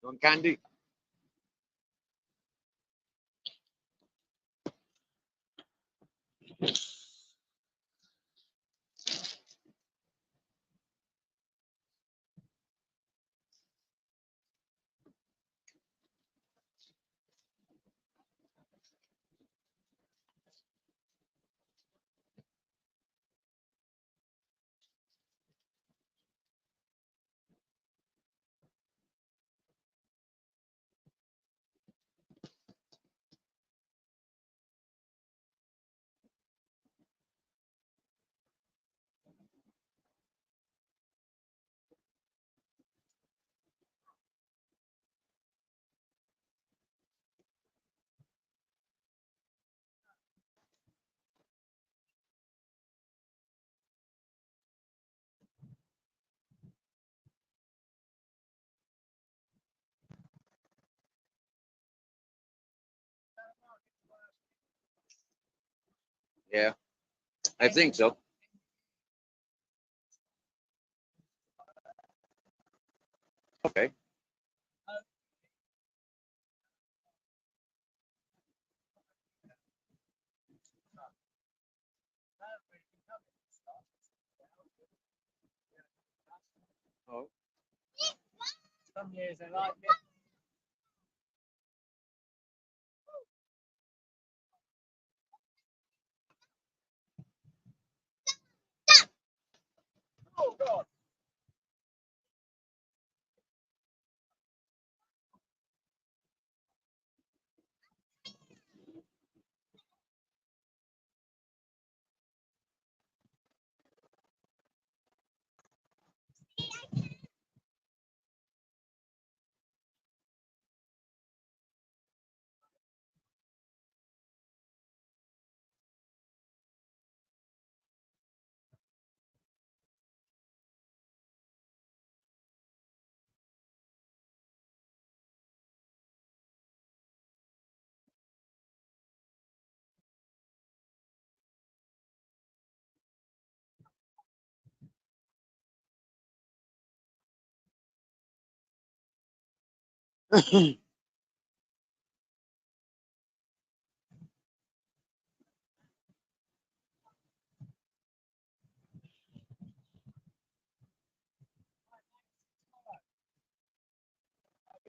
You want candy? Yeah, I think so. Okay. Oh. Some years they like it. Oh God.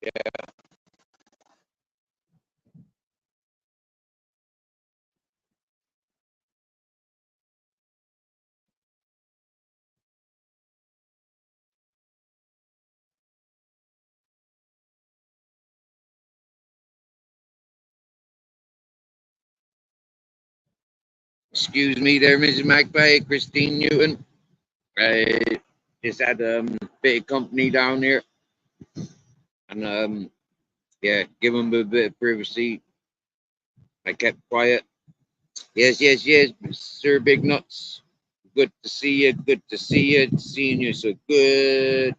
Yeah. Excuse me there, Mrs. Magpie, Christine Newton. I just had a bit of company down here, and yeah, give them a bit of privacy. I kept quiet. Yes, yes, yes, Sir Big Nuts. Good to see you. Good to see you. Seeing you so good.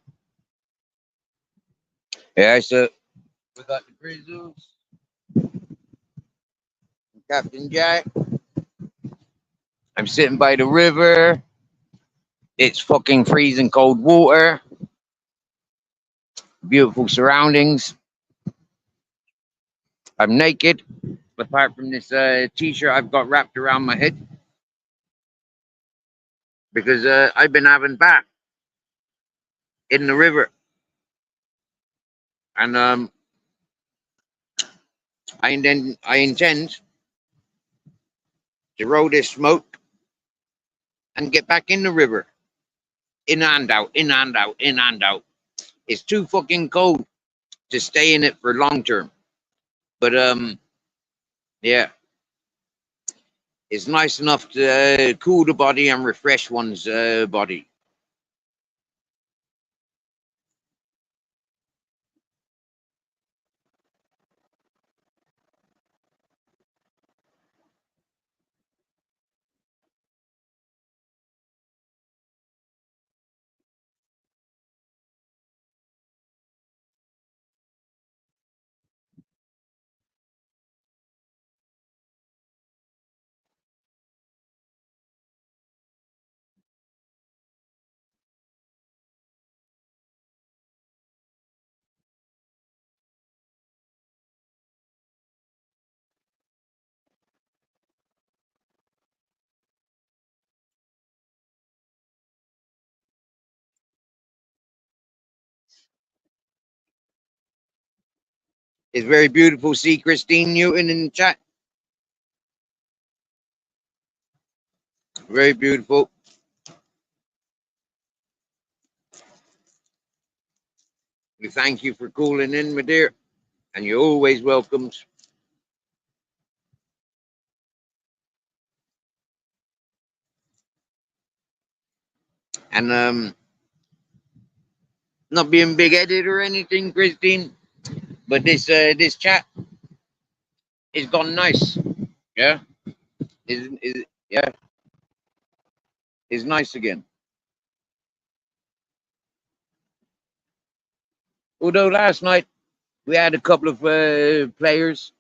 Yeah, so we got the Grizzles, Captain Jack. I'm sitting by the river. It's fucking freezing cold water. Beautiful surroundings. I'm naked, apart from this t-shirt I've got wrapped around my head because I've been having bath in the river, and I intend to roll this smoke and get back in the river, in and out, in and out, in and out. It's too fucking cold to stay in it for long term, but yeah, it's nice enough to cool the body and refresh one's body. It's very beautiful. See Christine Newton in the chat. Very beautiful. We thank you for calling in, my dear, and you're always welcome. And not being big-headed or anything, Christine, but this chat is gone nice. Yeah, yeah, is nice again. Although last night we had a couple of players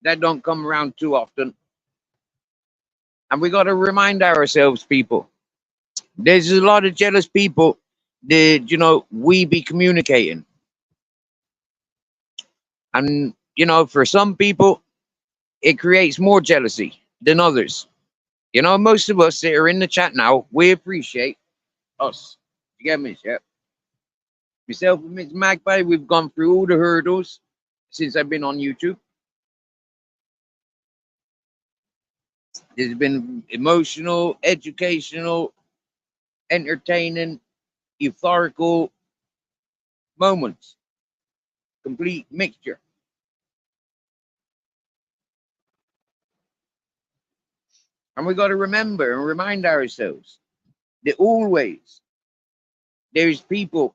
that don't come around too often, and we got to remind ourselves, people. There's a lot of jealous people that we be communicating, and for some people it creates more jealousy than others. Most of us that are in the chat now, we appreciate us. You get me? Yeah. Myself and Miss Magpie, we've gone through all the hurdles since I've been on YouTube. There's been emotional, educational, entertaining, euphorical moments. Complete mixture. And we got to remember and remind ourselves that always there's people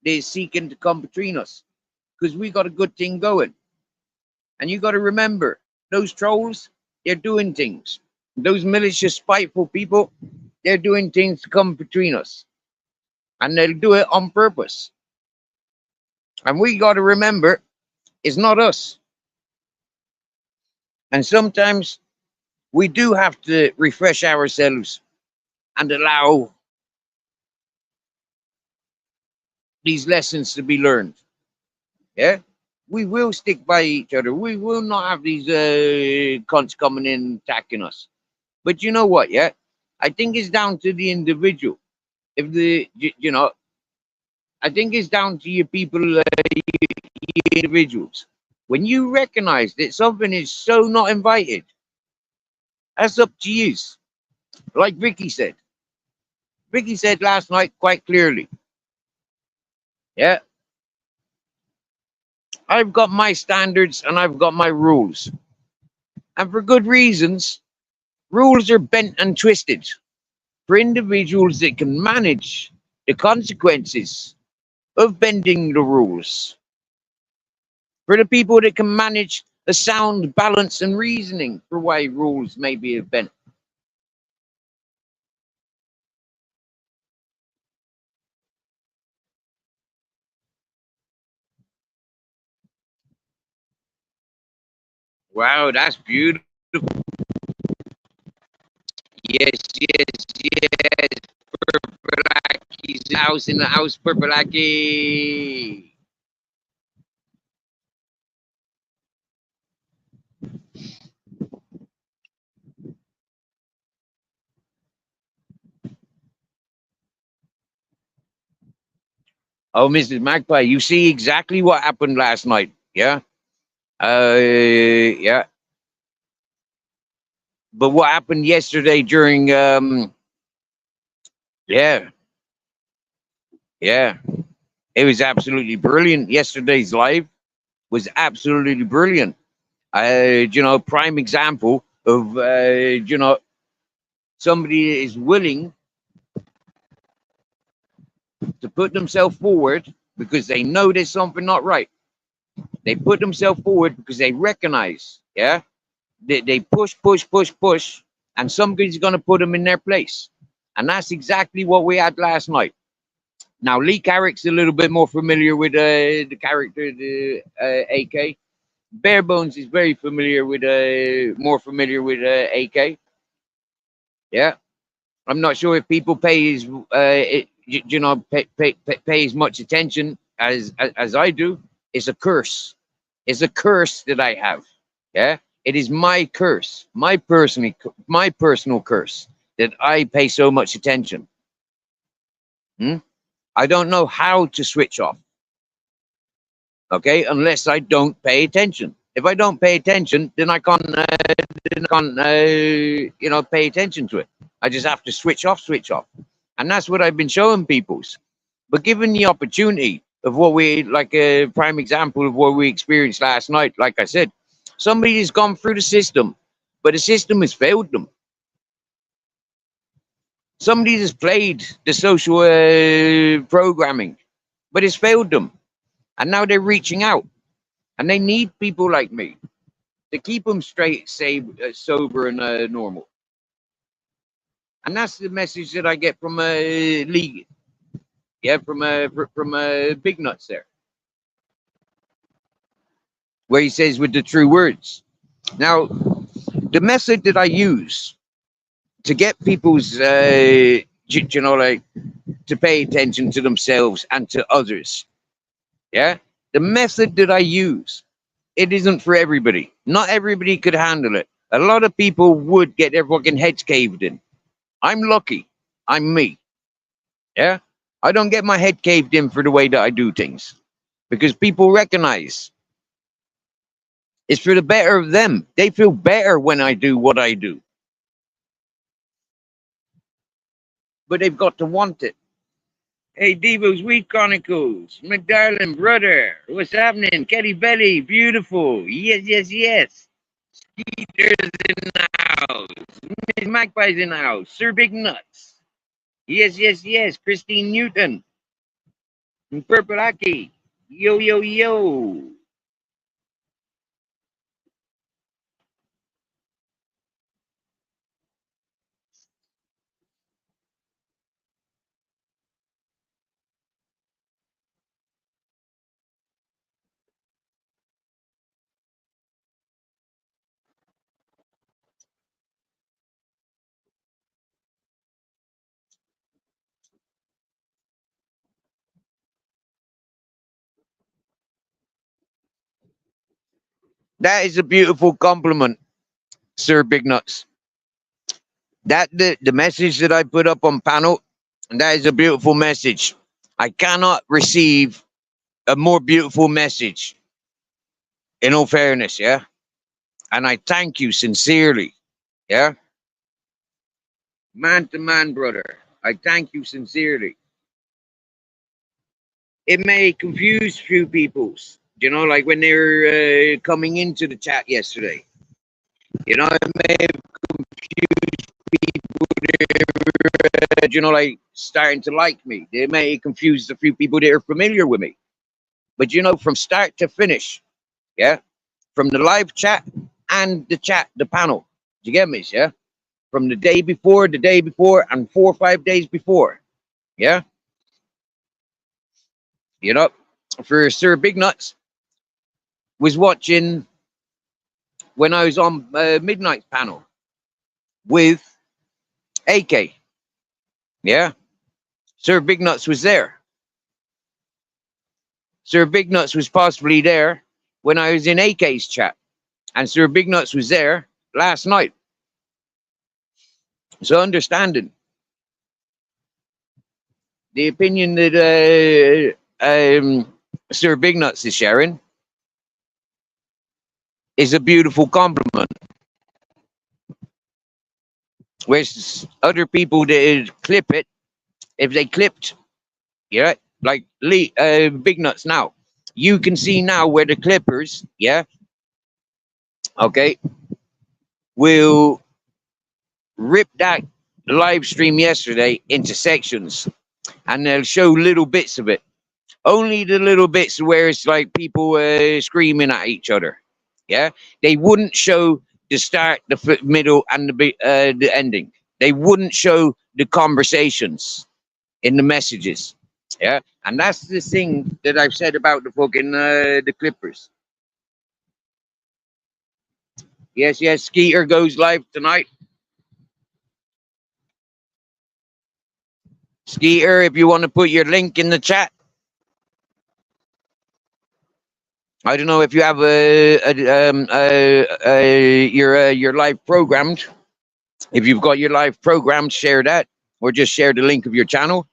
that are seeking to come between us because we got a good thing going. And you got to remember, those trolls, they're doing things. Those malicious, spiteful people, they're doing things to come between us. And they'll do it on purpose. And we got to remember, it's not us. And sometimes we do have to refresh ourselves and allow these lessons to be learned. Yeah? We will stick by each other. We will not have these cunts coming in attacking us. But you know what, yeah? I think it's down to the individual. I think it's down to you people, you individuals. When you recognize that something is so not invited, that's up to you. Like Vicky said. Vicky said last night quite clearly. Yeah. I've got my standards and I've got my rules. And for good reasons. Rules are bent and twisted for individuals that can manage the consequences of bending the rules. For the people that can manage the sound balance and reasoning for why rules may be bent. Wow, that's beautiful. Yes, yes, yes. Purple Aki's house in the house, Purple Aki. Oh, Mrs. Magpie, you see exactly what happened last night. Yeah. Yeah. But what happened yesterday during yeah. It was absolutely brilliant. Yesterday's live was absolutely brilliant. Prime example of somebody that is willing to put themselves forward because they know there's something not right. They put themselves forward because they recognize, yeah, they push, and somebody's going to put them in their place. And that's exactly what we had last night. Now, Lee Carrick's a little bit more familiar with the character, the AK. Bare Bones is very familiar with, more familiar with AK. Yeah. I'm not sure if people pay as, pay as much attention as I do. It's a curse. It's a curse that I have. Yeah. It is my curse, my personal curse that I pay so much attention. I don't know how to switch off. Okay, unless I don't pay attention. If I don't pay attention, then I can't, pay attention to it. I just have to switch off, and that's what I've been showing people's. But given the opportunity of what we, like a prime example of what we experienced last night, like I said, somebody has gone through the system, but the system has failed them. Somebody has played the social programming, but it's failed them, and now they're reaching out, and they need people like me to keep them straight, sober, and normal. And that's the message that I get from Lee, from Big Nuts there, where he says with the true words. Now, the method that I use to get people's, to pay attention to themselves and to others, the method that I use, it isn't for everybody. Not everybody could handle it. A lot of people would get their fucking heads caved in. I'm lucky. I'm me. Yeah? I don't get my head caved in for the way that I do things, because people recognize it's for the better of them. They feel better when I do what I do. But they've got to want it. Hey, Devo's Wheat Chronicles, McDarlin, brother, what's happening? Kelly Belly, beautiful. Yes. Skeeter's in the house. Miss Magpie's in the house. Sir Big Nuts. Yes. Christine Newton. And Purple Aki. Yo. That is a beautiful compliment, Sir Big Nuts. That the message that I put up on panel, that is a beautiful message. I cannot receive a more beautiful message, in all fairness, yeah? And I thank you sincerely, yeah? Man to man, brother. I thank you sincerely. It may confuse few peoples, like when they were coming into the chat yesterday. It may have confused people that were, like starting to like me. They may confuse a few people that are familiar with me. But, from start to finish, yeah? From the live chat and the panel. Do you get me, yeah? From the day before, and 4 or 5 days before, yeah? For Sir Big Nuts, was watching when I was on Midnight panel with AK. Yeah. Sir Big Nuts was there. Sir Big Nuts was possibly there when I was in AK's chat. And Sir Big Nuts was there last night. So understanding the opinion that Sir Big Nuts is sharing is a beautiful compliment. Whereas other people that clip it, if they clipped, like Big Nuts now, you can see now where the clippers, will rip that live stream yesterday into sections, and they'll show little bits of it. Only the little bits where it's like people screaming at each other. Yeah, they wouldn't show the start, the middle, and the ending. They wouldn't show the conversations in the messages. Yeah, and that's the thing that I've said about the fucking the Clippers. Yes, Skeeter goes live tonight. Skeeter, if you want to put your link in the chat. I don't know if you have your live programmed. If you've got your live programmed, share that, or just share the link of your channel.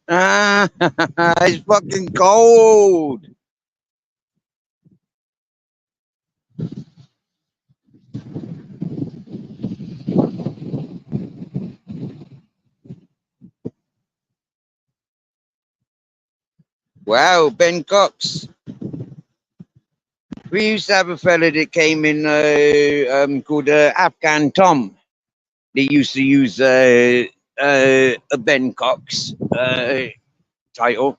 Ah, it's fucking cold. Wow, Ben Cox. We used to have a fella that came in called Afghan Tom. They used to use a Ben Cox title.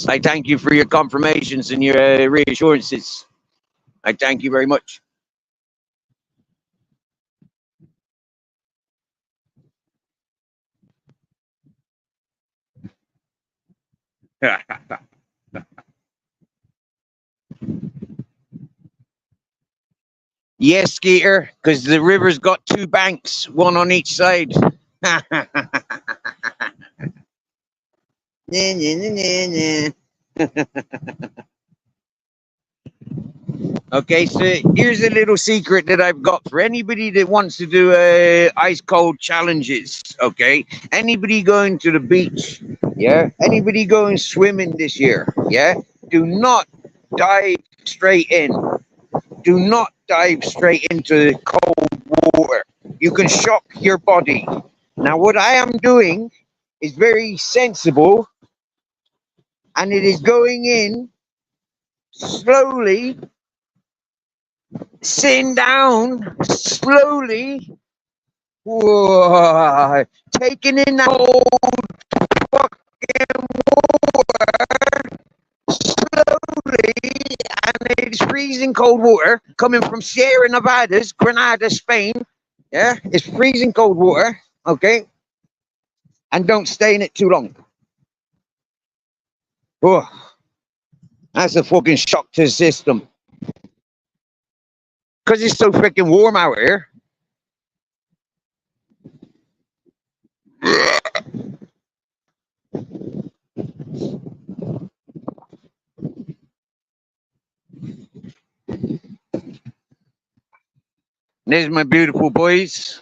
I thank you for your confirmations and your reassurances. I thank you very much. Yes, Skeeter, because the river's got two banks, one on each side. Nah, nah, nah, nah. Okay, so here's a little secret that I've got for anybody that wants to do ice cold challenges. Okay, anybody going to the beach? Yeah, anybody going swimming this year? Yeah, do not dive straight in. Do not dive straight into cold water. You can shock your body. Now, what I am doing is very sensible, and it is going in slowly, sitting down slowly, whoa, taking in that cold fucking water slowly, and it's freezing cold water coming from Sierra Nevadas, Granada, Spain. Yeah, it's freezing cold water. Okay, and don't stay in it too long. Oh, that's a fucking shock to the system because it's so freaking warm out here. There's my beautiful boys,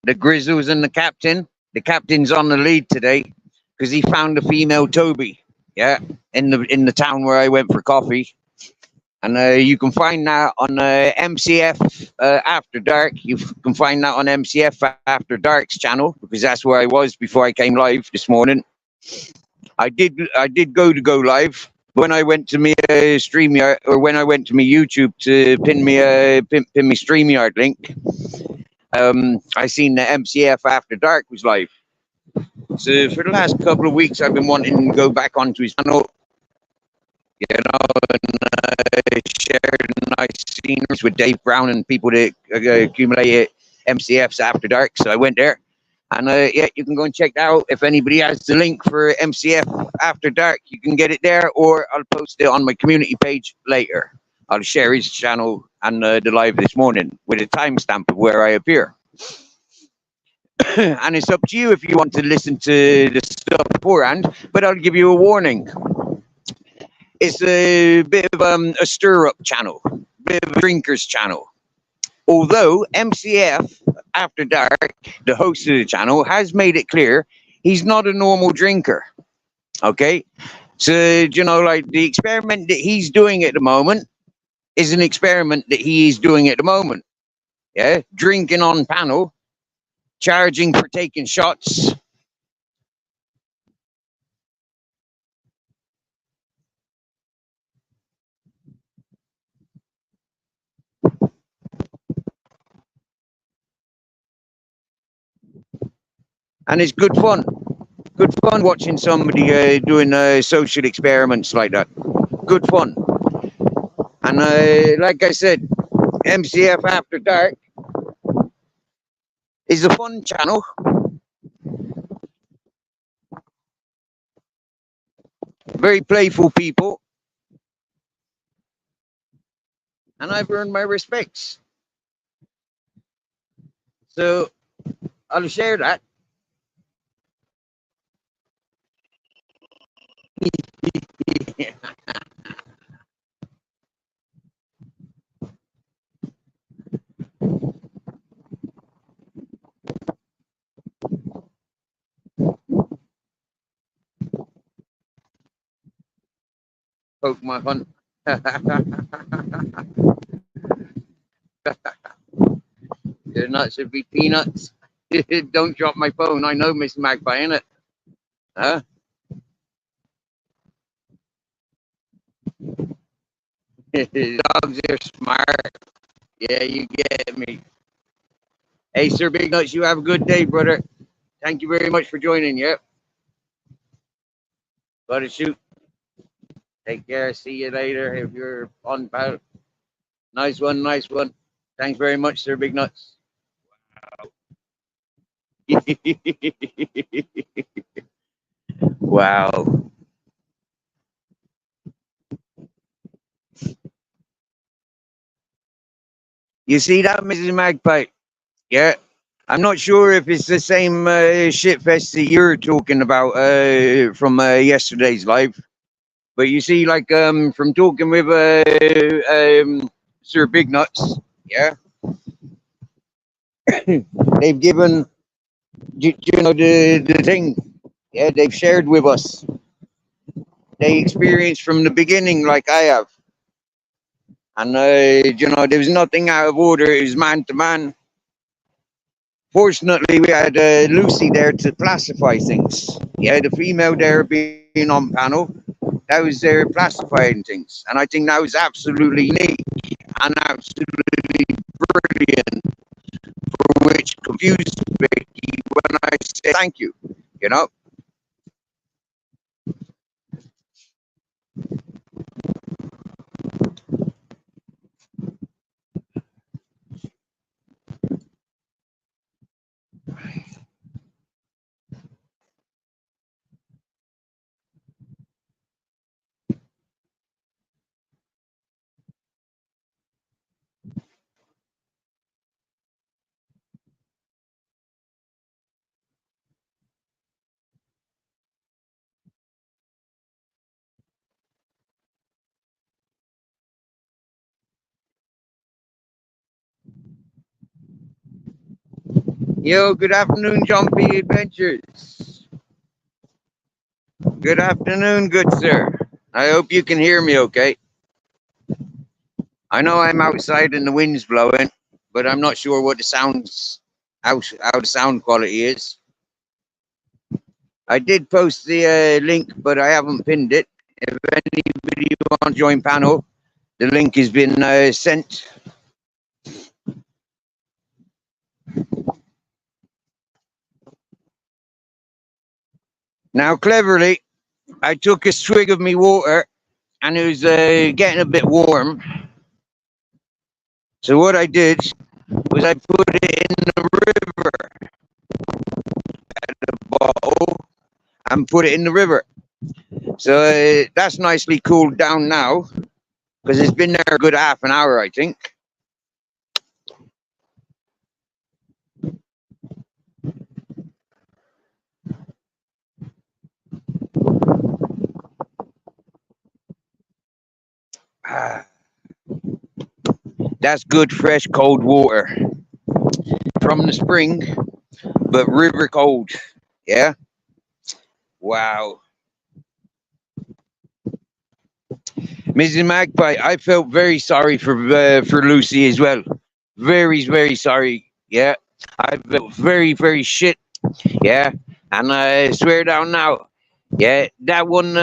the Grizzles and the captain. The captain's on the lead today because he found a female Toby. Yeah, in the town where I went for coffee, and you can find that on MCF After Dark. You can find that on MCF After Dark's channel because that's where I was before I came live this morning. I did go live. When I went to me StreamYard, or when I went to me YouTube to pin me StreamYard link, I seen the MCF After Dark was live. So for the last couple of weeks, I've been wanting to go back onto his channel, you know, and share nice sceneries with Dave Brown and people that accumulate MCF's After Dark. So I went there. And yeah, you can go and check that out. If anybody has the link for MCF After Dark, you can get it there, or I'll post it on my community page later. I'll share his channel and the live this morning with a timestamp of where I appear. And it's up to you if you want to listen to the stuff beforehand, but I'll give you a warning. It's a bit of a stir-up channel, a bit of a drinker's channel. Although MCF After Dark, the host of the channel, has made it clear he's not a normal drinker. Okay? So, you know, like the experiment that he's doing at the moment is an experiment that he is doing at the moment. Yeah? Drinking on panel, charging for taking shots. And it's good fun. Good fun watching somebody doing social experiments like that. Good fun. And like I said, MCF After Dark is a fun channel. Very playful people. And I've earned my respects. So I'll share that. Poke my hunt. The nuts should be peanuts. Don't drop my phone. I know Miss Magpie, innit? Huh? Dogs are smart. Yeah, you get me. Hey, Sir Big Nuts, you have a good day, brother. Thank you very much for joining. Yep. Gotta shoot. Take care. See you later if you're on, pal. Nice one, nice one. Thanks very much, Sir Big Nuts. Wow. You see that, Mrs. Magpie? Yeah. I'm not sure if it's the same shit fest that you're talking about from yesterday's live. But you see, like from talking with Sir Big Nuts, yeah, they've given you know the thing, yeah, they've shared with us. They experienced from the beginning, like I have, and you know there was nothing out of order. It was man to man. Fortunately, we had Lucy there to classify things. Yeah, the female there being on panel, that was there classifying things, and I think that was absolutely unique and absolutely brilliant. For which confused Vicky when I say thank you. You know. Yo, good afternoon, Jumpy Adventures. Good afternoon, good sir. I hope you can hear me okay. I know I'm outside and the wind's blowing, but I'm not sure what the sounds, how the sound quality is. I did post the link, but I haven't pinned it. If anybody wants to join panel, the link has been sent. Now, cleverly, I took a swig of me water and it was getting a bit warm. So what I did was I put it in the river at the bottle and put it in the river. So that's nicely cooled down now because it's been there a good half an hour, I think. That's good, fresh, cold water from the spring, but river cold. Yeah. Wow. Mrs. Magpie, I felt very sorry for Lucy as well. Very, very sorry. Yeah. I felt very, very shit. Yeah. And I swear down now. Yeah, that one.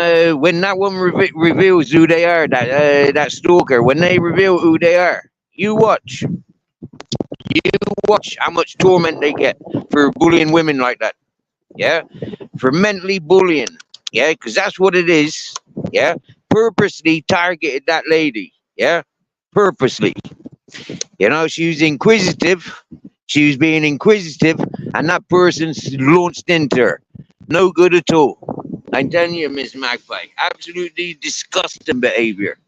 When that one reveals who they are, that stalker. When they reveal who they are, you watch. You watch how much torment they get for bullying women like that. Yeah, for mentally bullying. Yeah, because that's what it is. Yeah, purposely targeted that lady. Yeah, purposely. You know, she was inquisitive. She was being inquisitive, and that person's launched into her. No good at all. I'm telling you, Miss Magpie, absolutely disgusting behavior.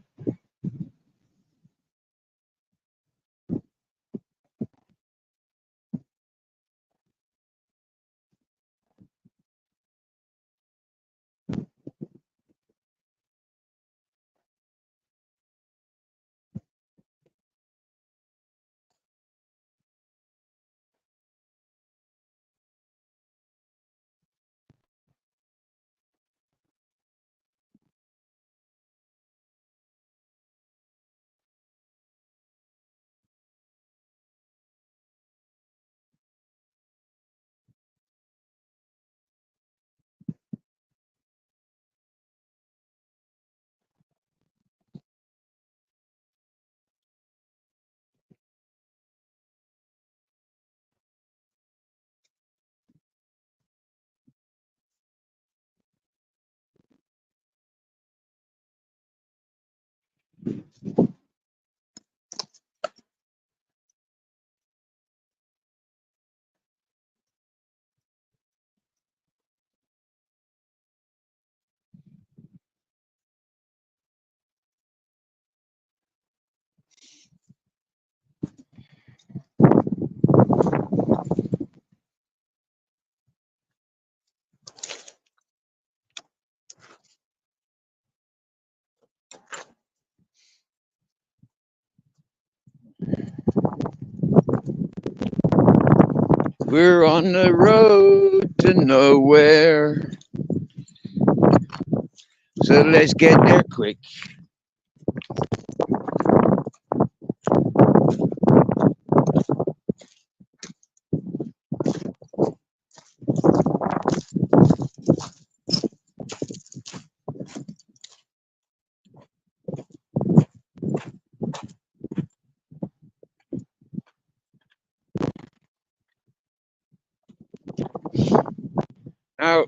We're on the road to nowhere, so let's get there quick. Now,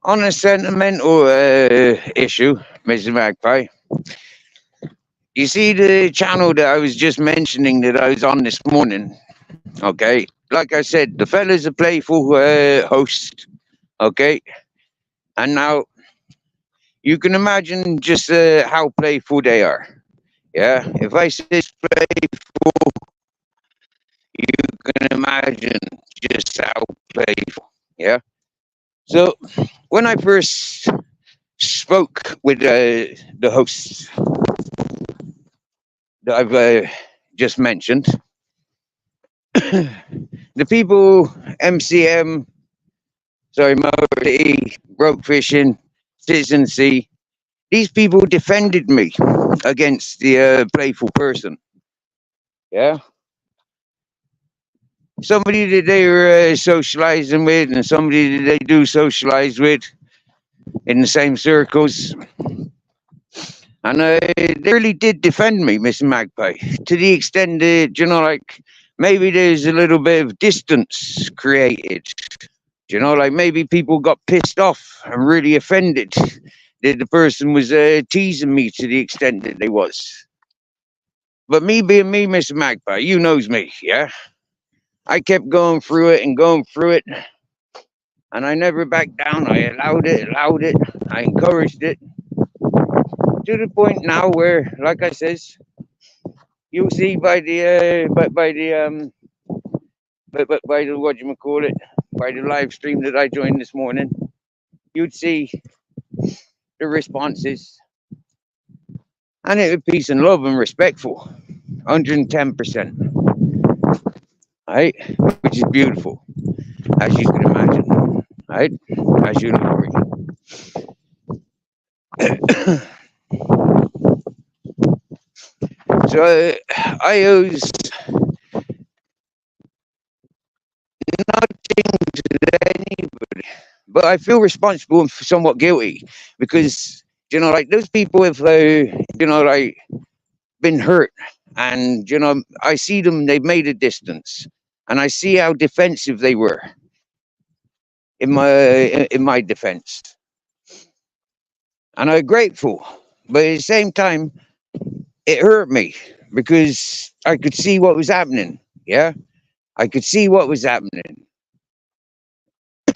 on a sentimental issue, Mr. Magpie, you see the channel that I was just mentioning that I was on this morning, okay? Like I said, the fella's a playful host, okay? And now you can imagine just how playful they are. Yeah, if I say playful, you can imagine just how playful. Yeah. So when I first spoke with the hosts that I've just mentioned, the people MCM, sorry, Motor E, Rope Fishing, Citizen C, these people defended me against the playful person. Yeah. Somebody that they were socializing with and somebody that they do socialize with in the same circles. And they really did defend me, Miss Magpie, to the extent that, you know, like maybe there's a little bit of distance created. You know, like maybe people got pissed off and really offended that the person was teasing me to the extent that they was. But me being me, Mr. Magpie, you knows me, yeah? I kept going through it and going through it, and I never backed down. I allowed it, I encouraged it, to the point now where, like I says, you'll see by the by the what you call it, by the live stream that I joined this morning, you'd see the responses, and it was peace and love and respectful, 110%, right? Which is beautiful, as you can imagine, right? As you agree. So I owes nothing to anybody, but I feel responsible and somewhat guilty because, you know, like those people have, you know, like been hurt, and you know, I see them. They've made a distance, and I see how defensive they were in my defense, and I'm grateful. But at the same time, it hurt me because I could see what was happening. Yeah, I could see what was happening.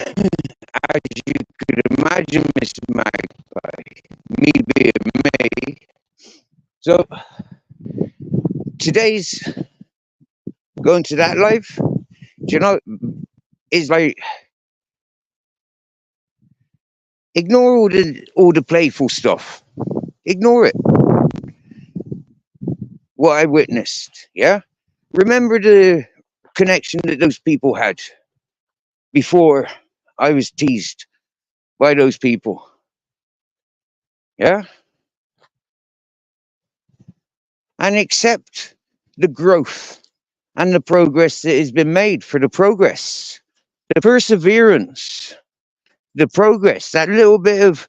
As you could imagine, Mr. Magpie, me being me. So today's going to that life, do you know, is like ignore all the playful stuff. Ignore it. What I witnessed. Yeah. Remember the connection that those people had before I was teased by those people. Yeah. And accept the growth and the progress that has been made for the progress, the perseverance, the progress, that little bit of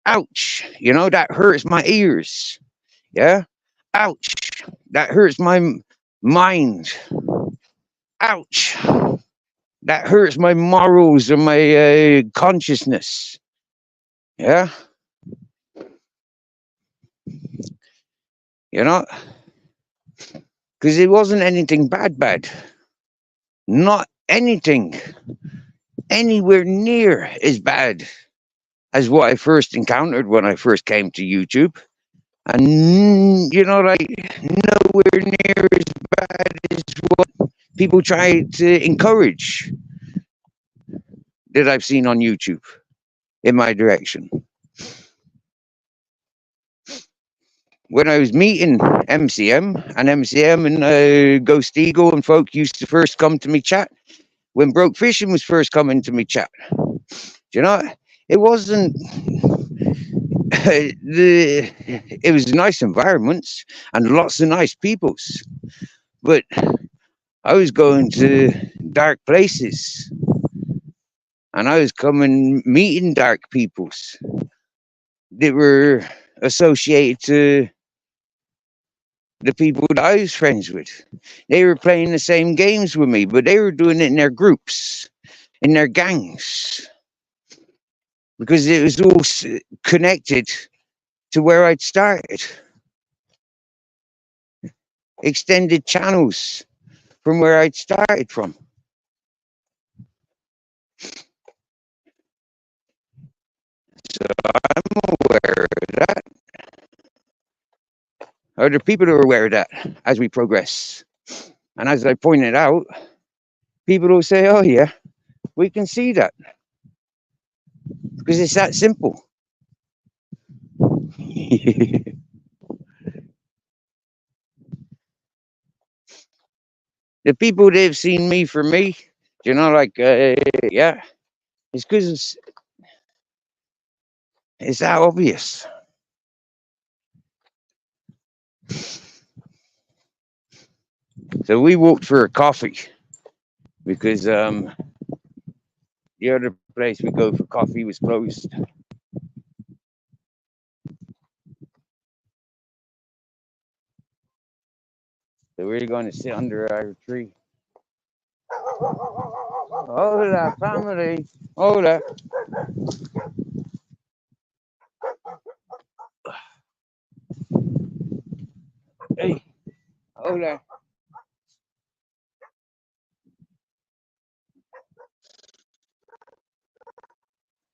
ouch, that hurts my ears. Yeah. Ouch. That hurts my mind. Ouch. That hurts my morals and my consciousness. Yeah. You know, because it wasn't anything bad. Not anything anywhere near as bad as what I first encountered when I first came to YouTube. And, like nowhere near as bad as what people try to encourage that I've seen on YouTube in my direction. When I was meeting MCM and Ghost Eagle and folk used to first come to me chat, when Broke Fishing was first coming to me chat, do you know, it wasn't it was nice environments and lots of nice peoples, but I was going to dark places and I was coming meeting dark peoples that were associated to the people that I was friends with. They were playing the same games with me, but they were doing it in their groups, in their gangs, because it was all connected to where I'd started. Extended channels from where I'd started from. So I'm aware of that. Other people are aware of that as we progress. And as I pointed out, people will say, oh yeah, we can see that. Because it's that simple. The people that have seen me for me, yeah, it's because it's that obvious. So we walked for a coffee because the other place we go for coffee was closed. So we're going to sit under our tree. Hola, family. Hola. Hey. Hola.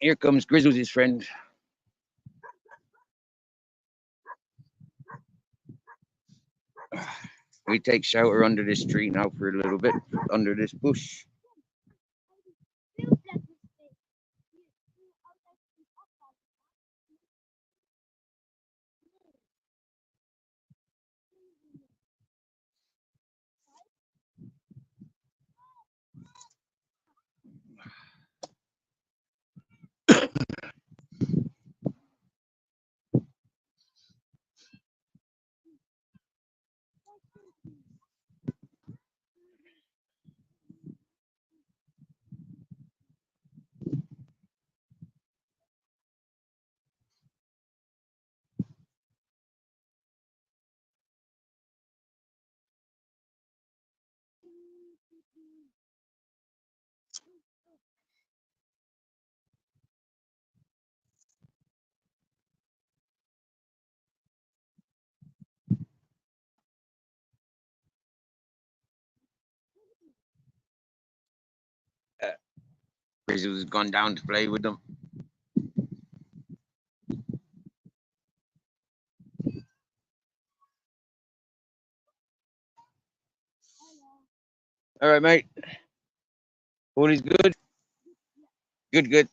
Here comes Grizzles, his friend. We take shelter under this tree now for a little bit, under this bush. Grizzles has gone down to play with them. All right, mate. All is good. Good, good.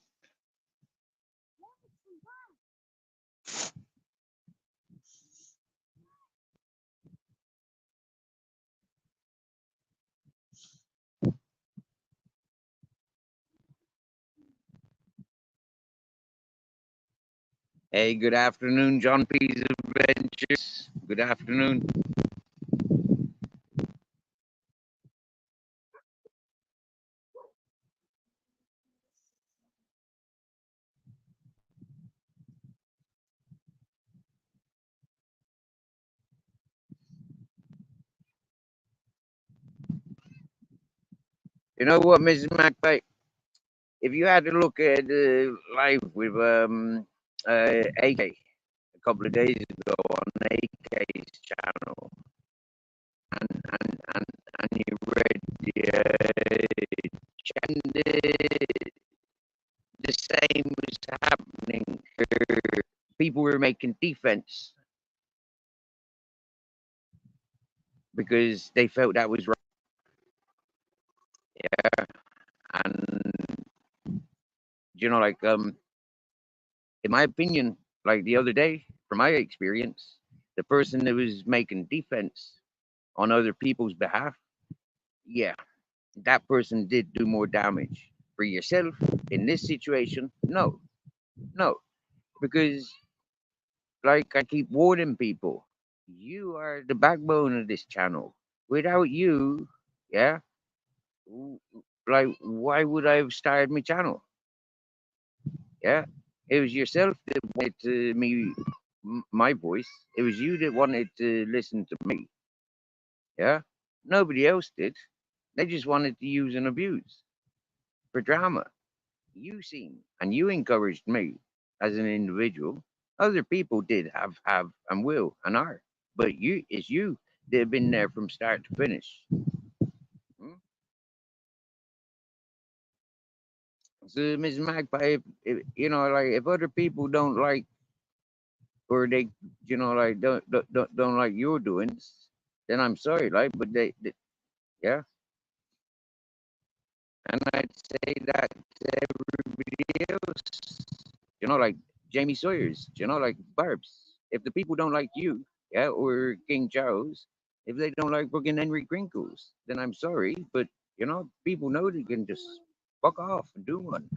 Hey, good afternoon, John P's Adventures. Good afternoon. You know what, Mrs. McPike? If you had to look at live with AK a couple of days ago on AK's channel, and you read the same was happening. People were making defense because they felt that was right. Yeah, and like in my opinion, like the other day, from my experience, the person that was making defense on other people's behalf, yeah, that person did do more damage. For yourself in this situation, no, no, because like I keep warning people, you are the backbone of this channel. Without you, yeah, like why would I have started my channel? Yeah, it was yourself that wanted to me my voice. It was you that wanted to listen to me. Yeah, nobody else did. They just wanted to use and abuse for drama. You seem and you encouraged me as an individual. Other people did have, and will, and are. But it's you that have been there from start to finish. Hmm? So, Ms. Magpie, if other people don't like, or they, like, don't like your doings, then I'm sorry, like, but yeah. And I'd say that to everybody else, like Jamie Sawyer's, like Barb's. If the people don't like you, yeah, or King Charles, if they don't like fucking Henry Crinkles, then I'm sorry, but people know they can just fuck off and do one.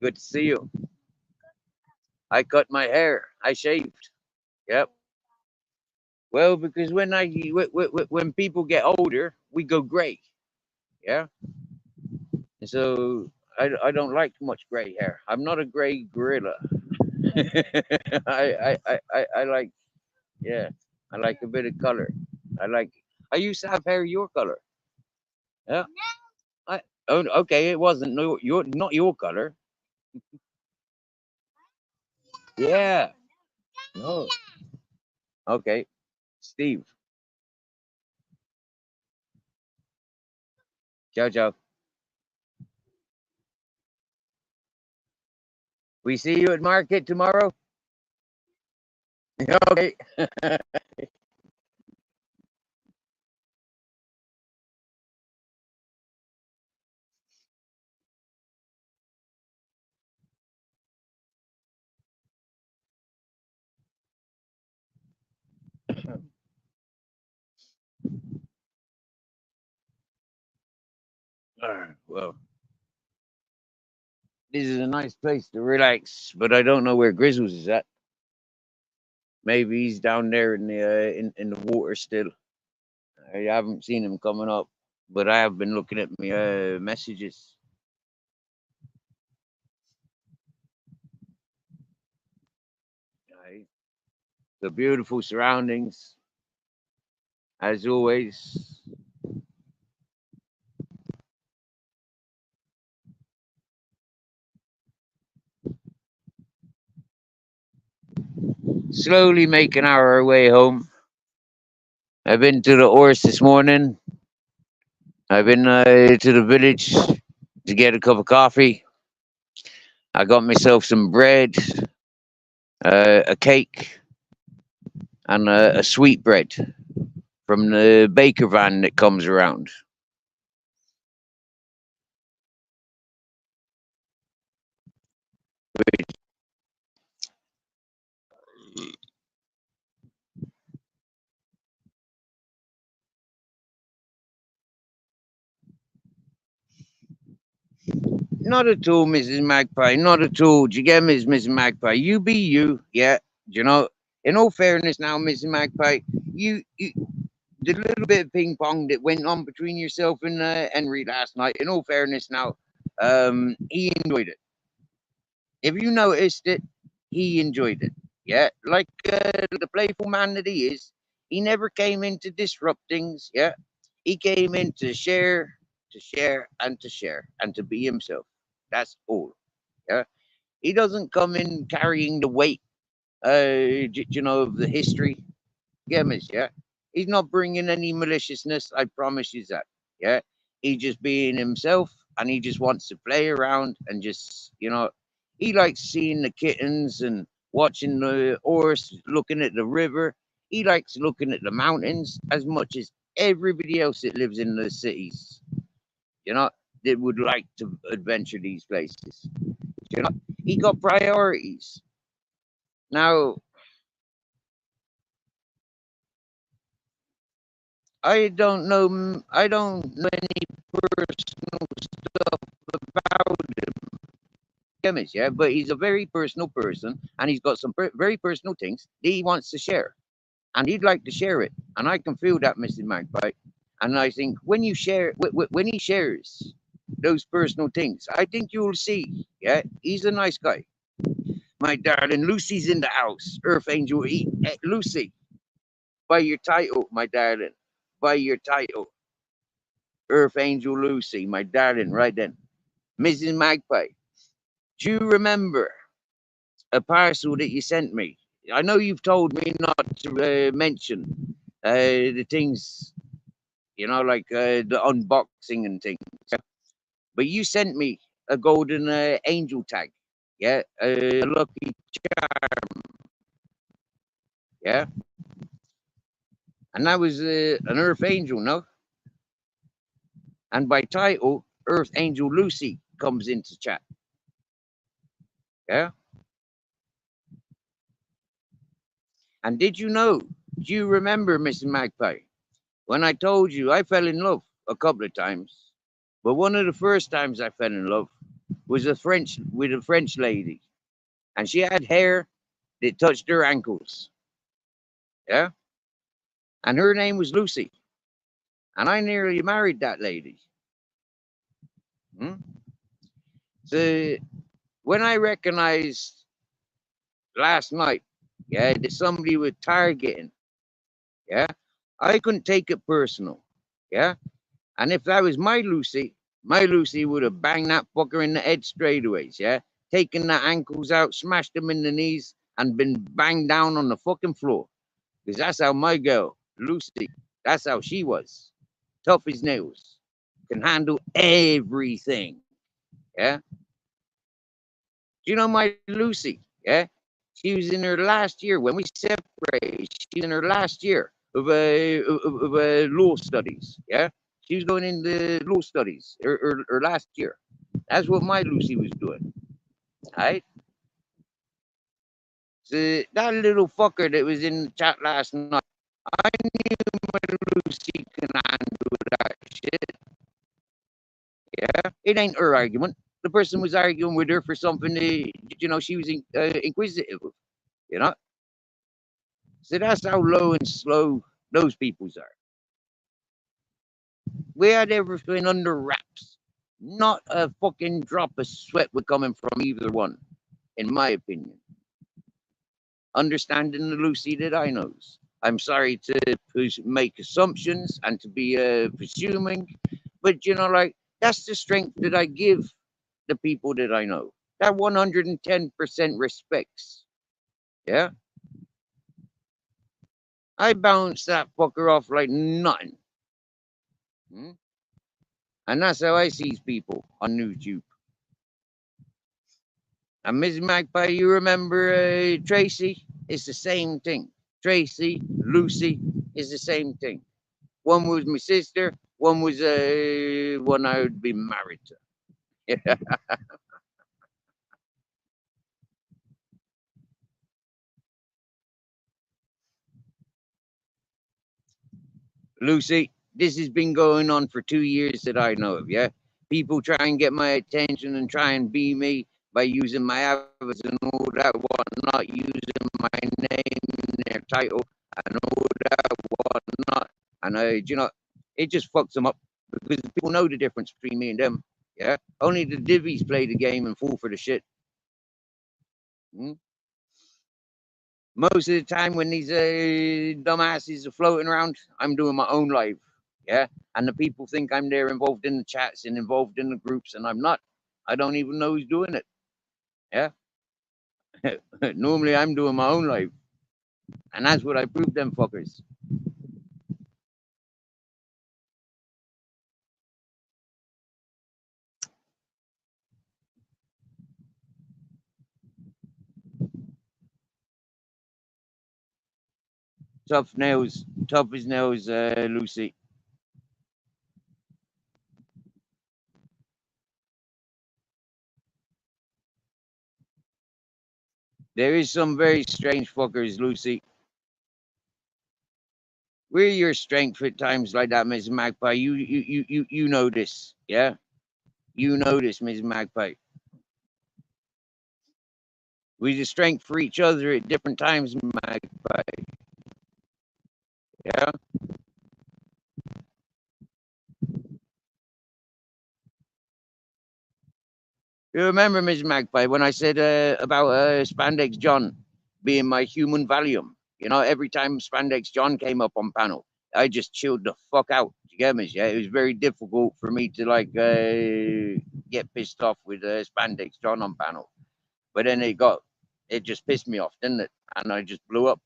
Good to see you. I cut my hair. I shaved. Yep. Well, because when people get older, we go gray. Yeah. And so I don't like much gray hair. I'm not a gray gorilla. I like, yeah, I like a bit of color. I like, I used to have hair your color. Yeah. Oh, okay. It wasn't not your color. Yeah. No. Okay. Steve. Ciao, ciao. We see you at market tomorrow. Okay. Well, this is a nice place to relax, but I don't know where Grizzles is at. Maybe he's down there in the in the water still. I haven't seen him coming up, but I have been looking at my messages. Right. The beautiful surroundings, as always. slowly making our way home. I've been to the horse this morning. I've been to the village to get a cup of coffee. I got myself some bread, a cake, and a sweet bread from the baker van that comes around. Not at all, Mrs. Magpie. Not at all. Do you get me, Mrs. Magpie? You be you, yeah. You know, in all fairness now, Mrs. Magpie, you the little bit of ping pong that went on between yourself and Henry last night, in all fairness now, he enjoyed it. If you noticed it, he enjoyed it. Yeah, like the playful man that he is, he never came in to disrupt things. Yeah, he came in to share, and to share, and to be himself. That's all. Yeah, he doesn't come in carrying the weight, of the history. Yeah, miss. Yeah, he's not bringing any maliciousness. I promise you that. Yeah, he just being himself, and he just wants to play around and just, he likes seeing the kittens and watching the horse, looking at the river. He likes looking at the mountains as much as everybody else that lives in the cities. You know, that would like to adventure these places. You know, he got priorities. Now, I don't know any personal stuff about him, yeah, but he's a very personal person, and he's got some very personal things that he wants to share, and he'd like to share it, and I can feel that, Mr. Magpie. And I think when you share, when he shares those personal things, I think you'll see, yeah, he's a nice guy. My darling, Lucy's in the house. Earth Angel, Lucy, by your title, my darling, by your title. Earth Angel Lucy, my darling, right then. Mrs. Magpie, do you remember a parcel that you sent me? I know you've told me not to mention the things, like the unboxing and things, but you sent me a golden angel tag, yeah, a lucky charm, yeah, and that was an Earth Angel, no? And by title, Earth Angel Lucy comes into chat, yeah. And did you know? Do you remember, Mrs. Magpie, when I told you I fell in love a couple of times? But one of the first times I fell in love was with a French lady, and she had hair that touched her ankles. Yeah, and her name was Lucy, and I nearly married that lady. Hmm? So when I recognized last night, yeah, that somebody was targeting, yeah, I couldn't take it personal, yeah. And if that was my Lucy would have banged that fucker in the head straightaways, yeah? Taken the ankles out, smashed him in the knees, and been banged down on the fucking floor. Because that's how my girl, Lucy, that's how she was. Tough as nails. Can handle everything. Yeah? Do you know my Lucy? Yeah? She was in her last year when we separated. She was in her last year of law studies. Yeah? She was going into law studies her last year. That's what my Lucy was doing. Right? So that little fucker that was in the chat last night, I knew my Lucy can handle that shit. Yeah? It ain't her argument. The person was arguing with her for something that, she was inquisitive of, you know? So that's how low and slow those peoples are. We had everything under wraps. Not a fucking drop of sweat was coming from either one, in my opinion. Understanding the Lucy that I knows. I'm sorry to make assumptions and to be presuming, but that's the strength that I give the people that I know. That 110% respects. Yeah. I bounced that fucker off like nothing. Hmm? And that's how I sees people on YouTube. And Miss Magpie, you remember Tracy? It's the same thing. Tracy, Lucy is the same thing. One was my sister, one was one I would be married to. Lucy, this has been going on for 2 years that I know of, yeah? People try and get my attention and try and be me by using my avatars and all that whatnot, using my name, their title, and all that whatnot. And it just fucks them up because people know the difference between me and them, yeah? Only the divvies play the game and fall for the shit. Hmm? Most of the time when these dumbasses are floating around, I'm doing my own live. Yeah. And the people think I'm there involved in the chats and involved in the groups, and I'm not. I don't even know who's doing it. Yeah. Normally I'm doing my own live. And that's what I proved them fuckers. Tough nails, tough as nails, Lucy. There is some very strange fuckers, Lucy. We're your strength at times like that, Miss Magpie. You know this, yeah? You know this, Miss Magpie. We the strength for each other at different times, Magpie. Yeah. You remember, Miss Magpie, when I said about Spandex John being my human Valium? You know, every time Spandex John came up on panel, I just chilled the fuck out. You get me? Yeah, it was very difficult for me to like get pissed off with Spandex John on panel. But then it just pissed me off, didn't it? And I just blew up.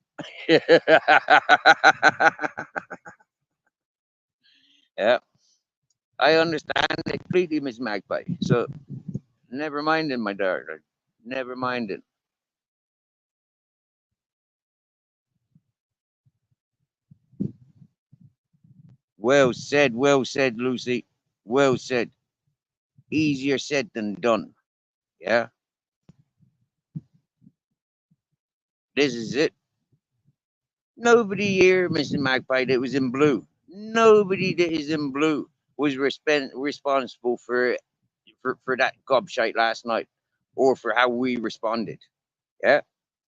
Yeah, I understand it completely, Miss Magpie. So never mind it, my darling. Never mind it. Well said, Lucy. Well said. Easier said than done. Yeah, this is it. Nobody here, Mr. Magpie, that was in blue. Nobody that is in blue was responsible for that gobshite last night or for how we responded. Yeah,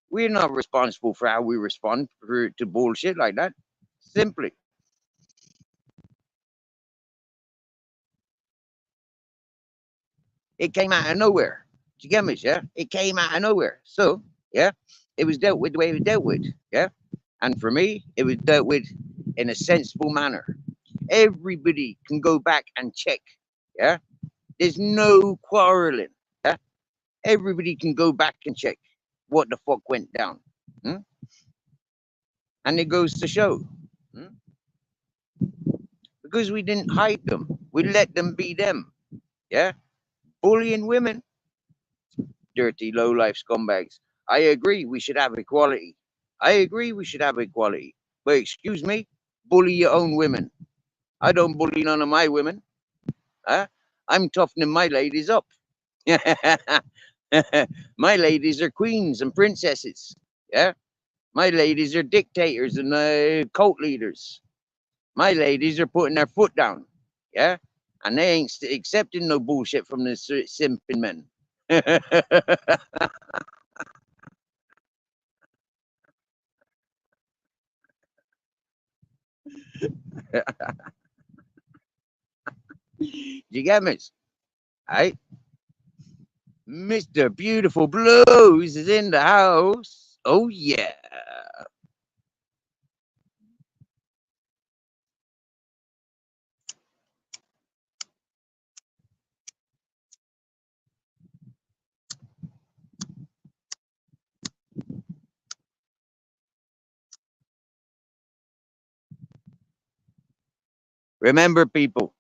we're not responsible for how we respond to bullshit like that. Simply, it came out of nowhere. Do you get me? Yeah, it came out of nowhere. So, yeah, it was dealt with the way it was dealt with. Yeah, and for me, it was dealt with in a sensible manner. Everybody can go back and check. Yeah, there's no quarreling. Yeah, everybody can go back and check what the fuck went down. Hmm? And it goes to show, hmm? Because we didn't hide them, we let them be them. Yeah, bullying women, dirty low life scumbags. I agree we should have equality. I agree we should have equality. But excuse me, bully your own women. I don't bully none of my women. Huh? I'm toughening my ladies up. My ladies are queens and princesses. Yeah. My ladies are dictators and cult leaders. My ladies are putting their foot down. Yeah. And they ain't accepting no bullshit from the simping men. You get me? Right? Mr. Beautiful Blues is in the house. Oh, yeah. Remember, people,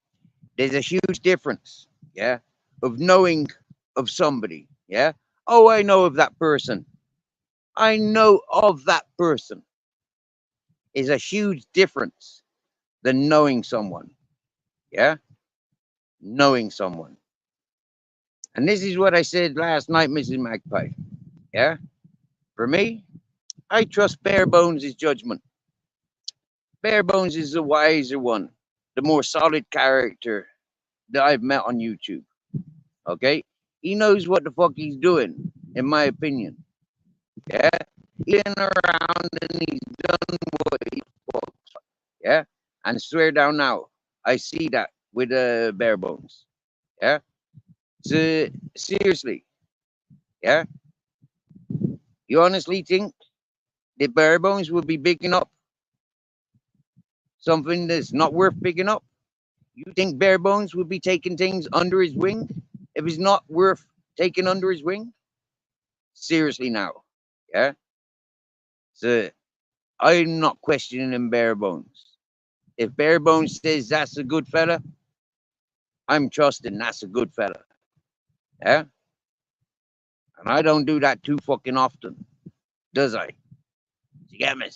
there's a huge difference, yeah, of knowing of somebody, yeah. Oh, I know of that person. I know of that person is a huge difference than knowing someone, yeah, knowing someone. And this is what I said last night, Mrs. Magpie, yeah. For me, I trust Bare Bones' judgment. Bare Bones is the wiser one, the more solid character that I've met on YouTube. Okay? He knows what the fuck he's doing, in my opinion. Yeah? He's been around and he's done what he fucks. Yeah? And swear down now, I see that with Bare Bones. Yeah? So, seriously, yeah? You honestly think that Bare Bones would be picking up something that's not worth picking up? You think Bare Bones would be taking things under his wing if it's not worth taking under his wing? Seriously now, yeah? So I'm not questioning Bare Bones. If Bare Bones says that's a good fella, I'm trusting that's a good fella, yeah? And I don't do that too fucking often, does I? You get me?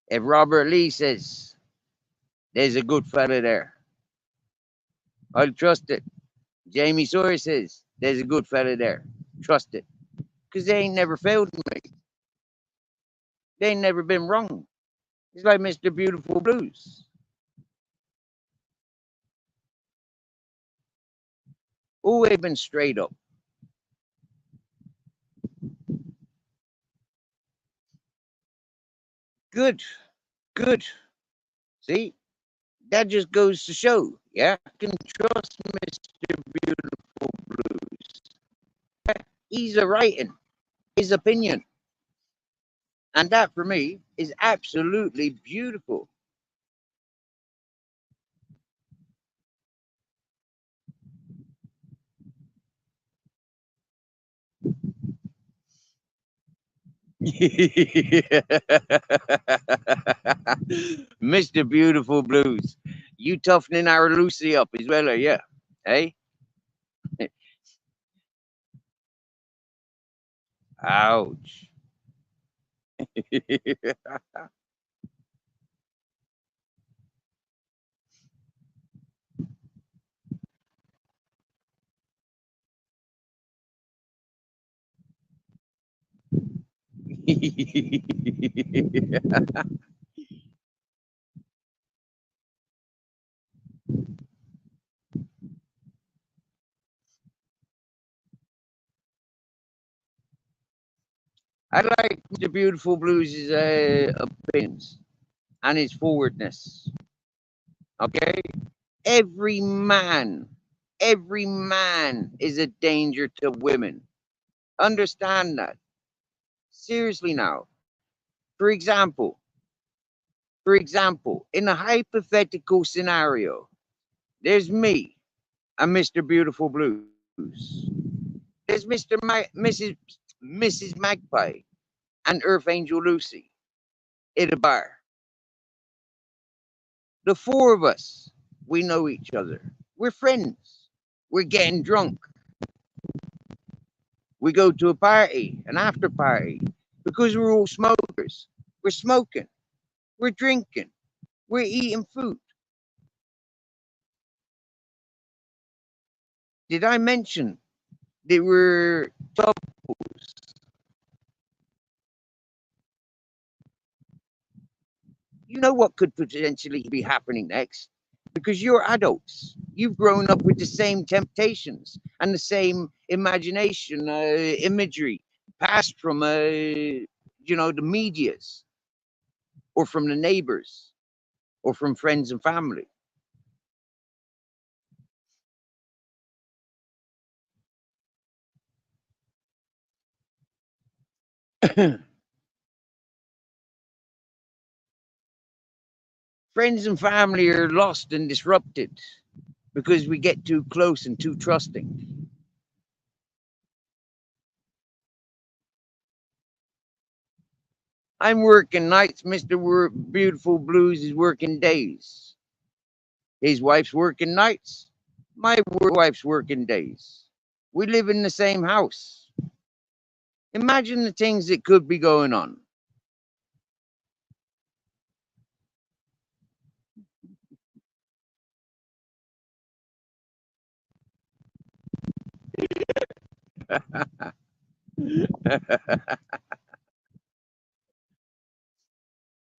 If Robert Lee says there's a good fella there, I'll trust it. Jamie Sawyer says there's a good fella there, trust it. Because they ain't never failed me. They ain't never been wrong. It's like Mr. Beautiful Blues. Always been straight up. Good. Good. See? That just goes to show, yeah? I can trust Mr. Beautiful Blues. He's a writing, his opinion. And that for me is absolutely beautiful. Mr. Beautiful Blues. You toughening our Lucy up as well, are you? Hey? Ouch. I like the Beautiful Blues' opinions and his forwardness. Okay? Every man is a danger to women. Understand that. Seriously now. For example, in a hypothetical scenario, there's me and Mr. Beautiful Blues. There's Mrs. Magpie and Earth Angel Lucy at a bar. The four of us, we know each other. We're friends. We're getting drunk. We go to a party, an after party, because we're all smokers. We're smoking. We're drinking. We're eating food. Did I mention they were couples? You know what could potentially be happening next because you're adults. You've grown up with the same temptations and the same imagination, imagery passed from, the medias or from the neighbors or from friends and family. Friends and family are lost and disrupted because we get too close and too trusting. I'm working nights. Mr. Beautiful Blues is working days. His wife's working nights. My wife's working days. We live in the same house. Imagine the things that could be going on.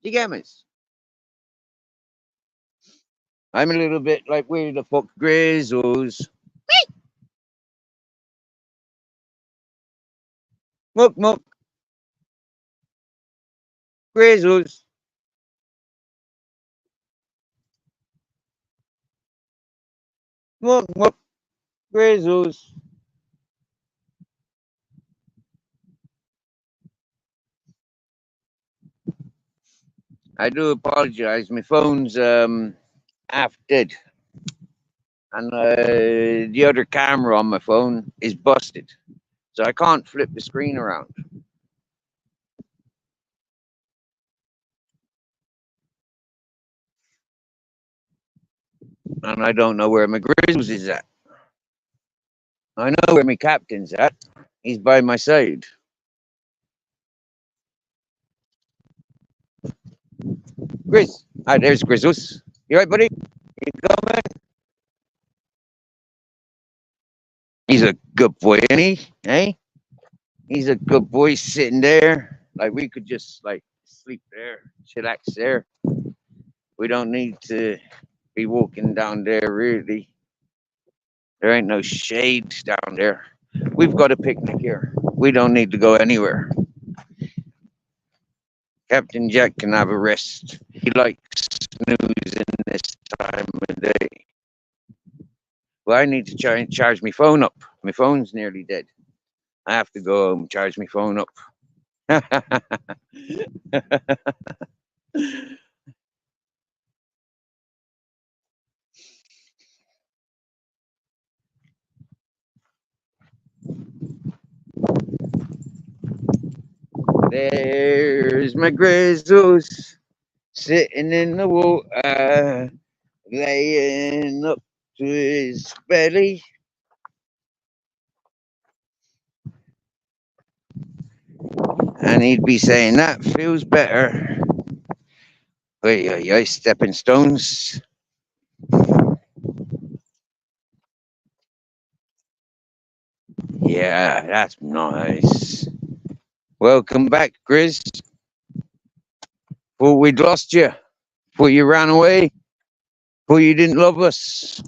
You get me? I'm a little bit like, where the fuck Grizzles? Muck, muck. Grizzles. Muck, muck. Grizzles. I do apologize. My phone's half dead. And the other camera on my phone is busted. So I can't flip the screen around. And I don't know where my Grizzles is at. I know where my captain's at. He's by my side. Grizz. Ah, there's Grizzles. You right, buddy? You coming? He's a good boy, isn't he? Hey? He's a good boy sitting there. Like, we could just, like, sleep there, chillax there. We don't need to be walking down there, really. There ain't no shade down there. We've got a picnic here. We don't need to go anywhere. Captain Jack can have a rest. He likes snoozing this time of day. Well, I need to try and charge my phone up. My phone's nearly dead. I have to go home and charge my phone up. There's my Grizzles sitting in the water, laying up to his belly. And he'd be saying, that feels better. Wait, stepping stones. Yeah, that's nice. Welcome back, Grizz. Thought we'd lost you. Thought you ran away. Thought you didn't love us.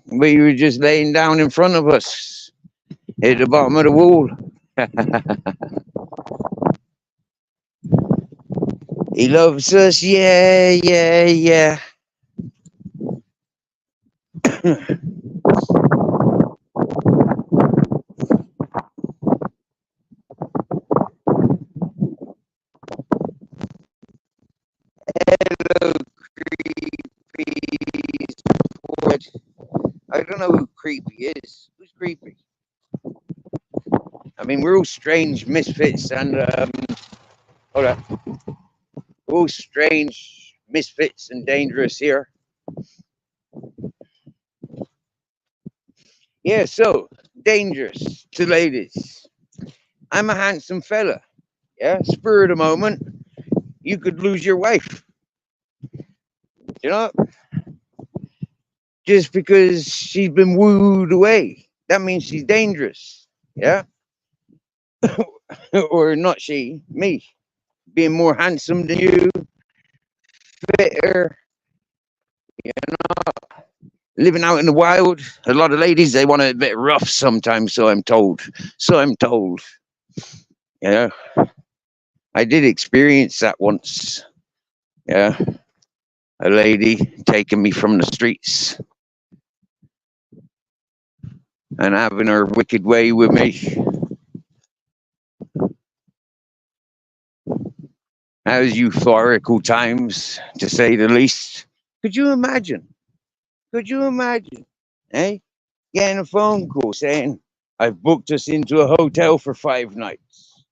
But you were just laying down in front of us at the bottom of the wall. He loves us, yeah, yeah, yeah. Hello, creepy. I don't know who creepy is. Who's creepy? I mean, we're all strange misfits, and hold on, we're all strange misfits and dangerous here. Yeah, so dangerous to ladies. I'm a handsome fella. Yeah, spur of the moment, you could lose your wife. You know, just because she's been wooed away, that means she's dangerous. Yeah, or not she, me, being more handsome than you, fitter. You know, living out in the wild. A lot of ladies, they want it a bit rough sometimes. So I'm told. Yeah, I did experience that once. Yeah, a lady taking me from the streets and having her wicked way with me. That was euphorical times, to say the least. Could you imagine? Eh? Getting a phone call saying, I've booked us into a hotel for 5 nights.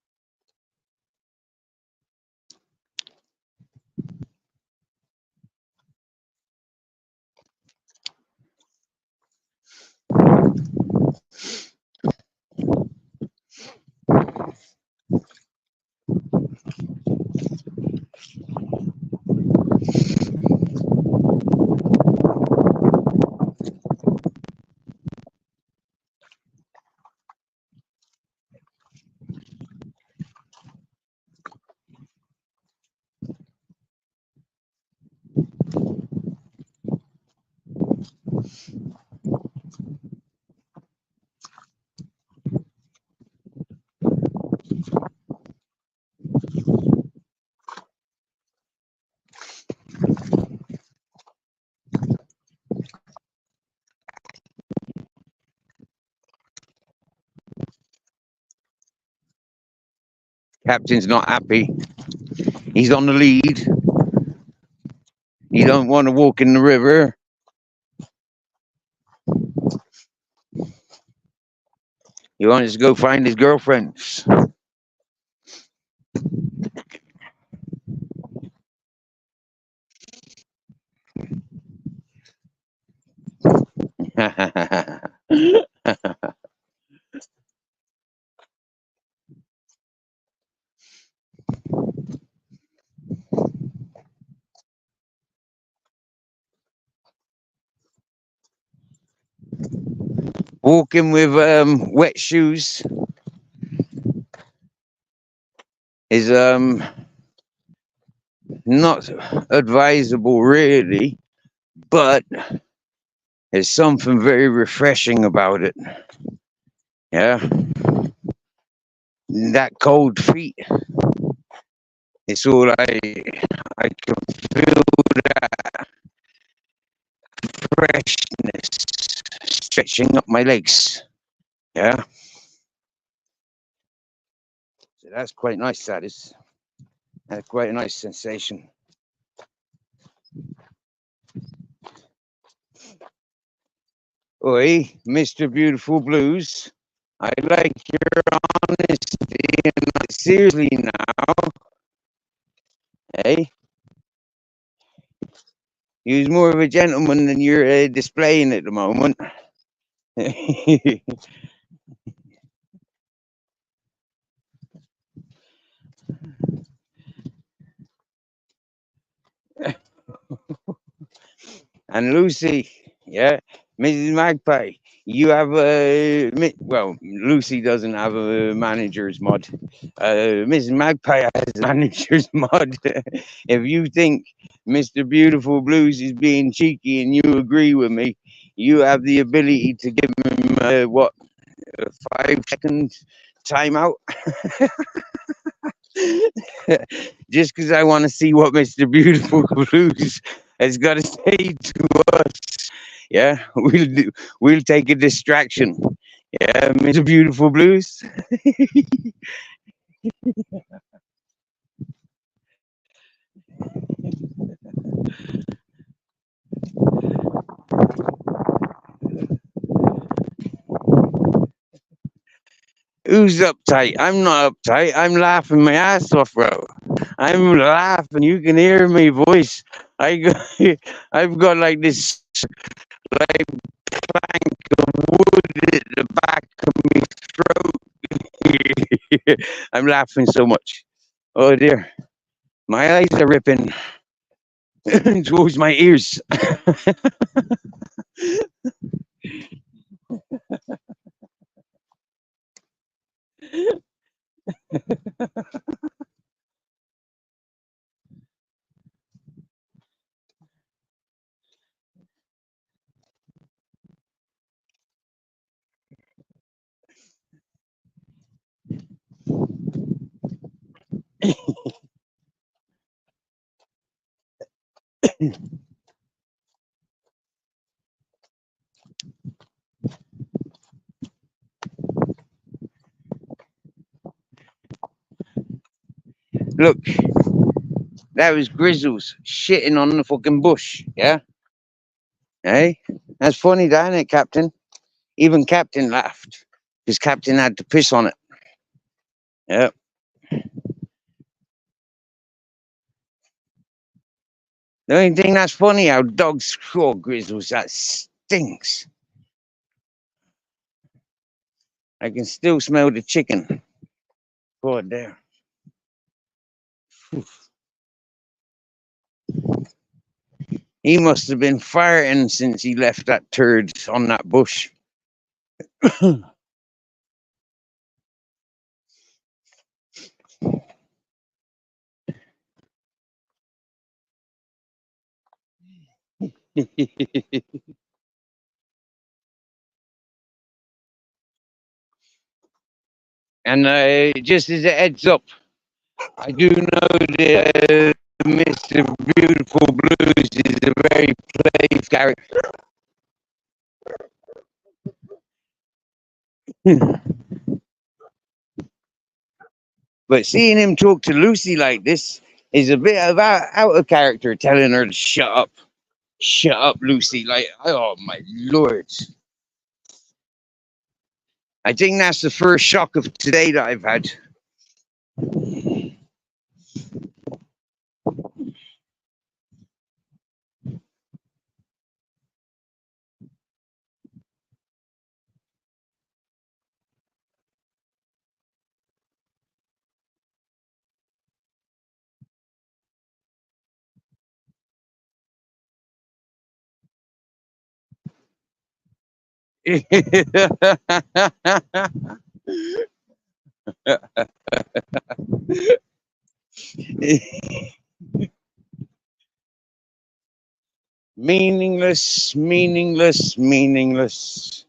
Captain's not happy. He's on the lead. He don't want to walk in the river. He wants to go find his girlfriends. Walking with wet shoes is not advisable really, but there's something very refreshing about it. Yeah, that cold feet. It's all I can feel that freshness stretching up my legs. Yeah, so that's quite nice. That is. That's quite a nice sensation. Oi, Mr. Beautiful Blues. I like your honesty, and seriously now, hey? You're more of a gentleman than you're displaying at the moment. And Lucy, yeah, Mrs. Magpie, you have well, Lucy doesn't have a manager's mod. Mrs. Magpie has a manager's mod. If you think Mr. Beautiful Blues is being cheeky and you agree with me, you have the ability to give him a 5-second timeout. Just because I want to see what Mr. Beautiful Blues has got to say to us. Yeah, we'll take a distraction. Yeah, Mr. Beautiful Blues. Who's uptight? I'm not uptight. I'm laughing my ass off, bro. I'm laughing. You can hear my voice. I've got like this like plank of wood at the back of my throat. I'm laughing so much. Oh dear, my eyes are ripping towards my ears. Look, that was Grizzles shitting on the fucking bush. Yeah, hey, that's funny, isn't it, Captain? Even Captain laughed because Captain had to piss on it. Yeah. The only thing that's funny how dogs call Grizzles, that stinks. I can still smell the chicken. God there. He must have been farting since he left that turd on that bush. And just as a heads up, I do know that Mr. Beautiful Blues is a very playful character. But seeing him talk to Lucy like this is a bit of out of character, telling her to shut up, Lucy. Like, oh my lord! I think that's the first shock of today that I've had. Meaningless, meaningless, meaningless.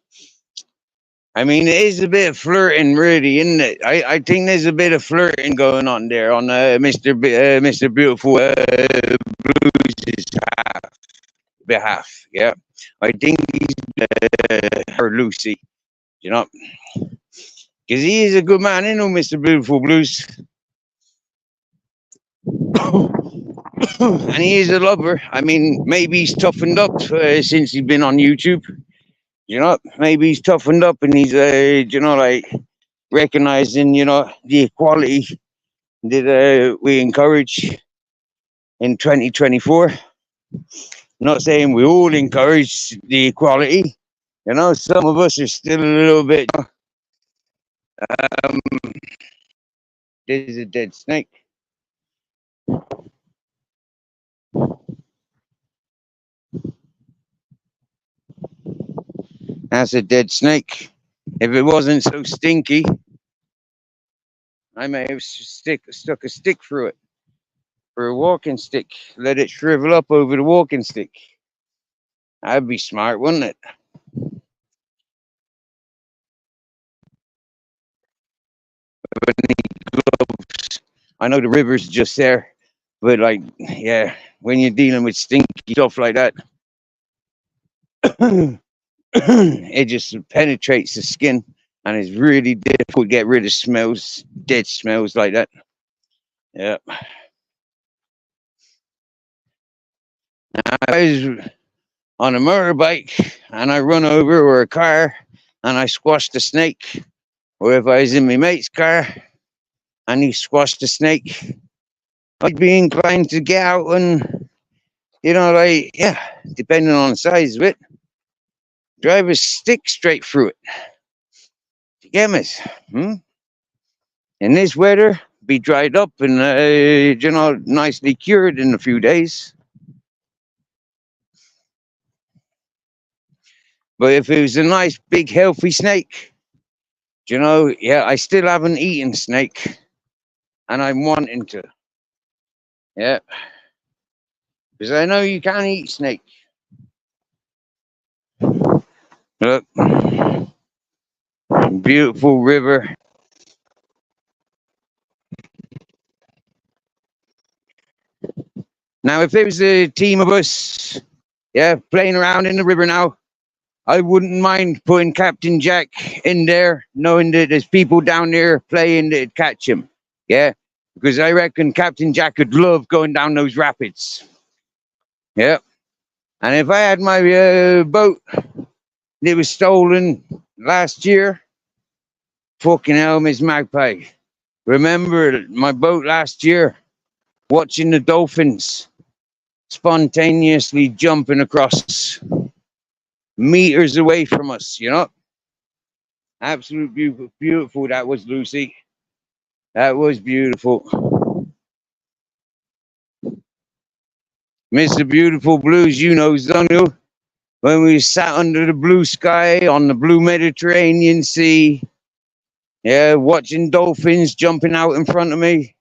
I mean, it is a bit of flirting, really, isn't it? I think there's a bit of flirting going on there on Mr. Beautiful Blues' behalf. Yeah, I think he's her Lucy, you know, because he is a good man, you know, Mr. Beautiful Blues, and he is a lover. I mean, maybe he's toughened up since he's been on YouTube. You know, maybe he's toughened up and he's, you know, like recognizing, you know, the equality that we encourage in 2024. Not saying we all encourage the equality. You know, some of us are still a little bit. Um, there's a dead snake. That's a dead snake. If it wasn't so stinky, I may have stuck a stick through it for a walking stick. Let it shrivel up over the walking stick. That'd be smart, wouldn't it? I know the river's just there, but like, yeah, when you're dealing with stinky stuff like that, it just penetrates the skin and it's really difficult to get rid of smells, dead smells like that. Yeah. Now, if I was on a motorbike and I run over or a car and I squash the snake, or if I was in my mate's car and he squashed the snake, I'd be inclined to get out and, you know, like, yeah, depending on the size of it, drive a stick straight through it. You get me? In this weather, be dried up and, you know, nicely cured in a few days. But if it was a nice, big, healthy snake, you know, yeah, I still haven't eaten snake and I'm wanting to. Yeah. Because I know you can't eat snake. Look, beautiful river. Now, if it was a team of us, yeah, playing around in the river now, I wouldn't mind putting Captain Jack in there, knowing that there's people down there playing that'd catch him. Yeah, because I reckon Captain Jack would love going down those rapids. Yeah, and if I had my boat that was stolen last year, fucking hell, Miss Magpie. Remember my boat last year, watching the dolphins spontaneously jumping across meters away from us, you know? Absolute beautiful, beautiful. That was, Lucy. That was beautiful. Mr. Beautiful Blues, you know, don't you? When we sat under the blue sky on the blue Mediterranean Sea, yeah, watching dolphins jumping out in front of me.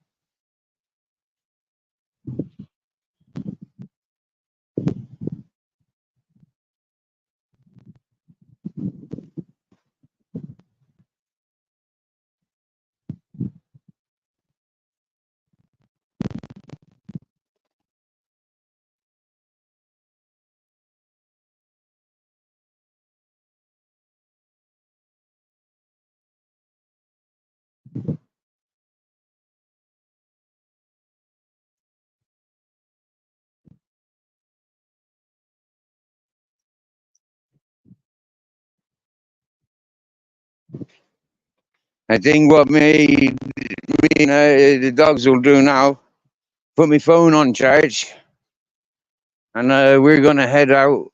I think what me and the dogs will do now, put my phone on charge, and we're gonna head out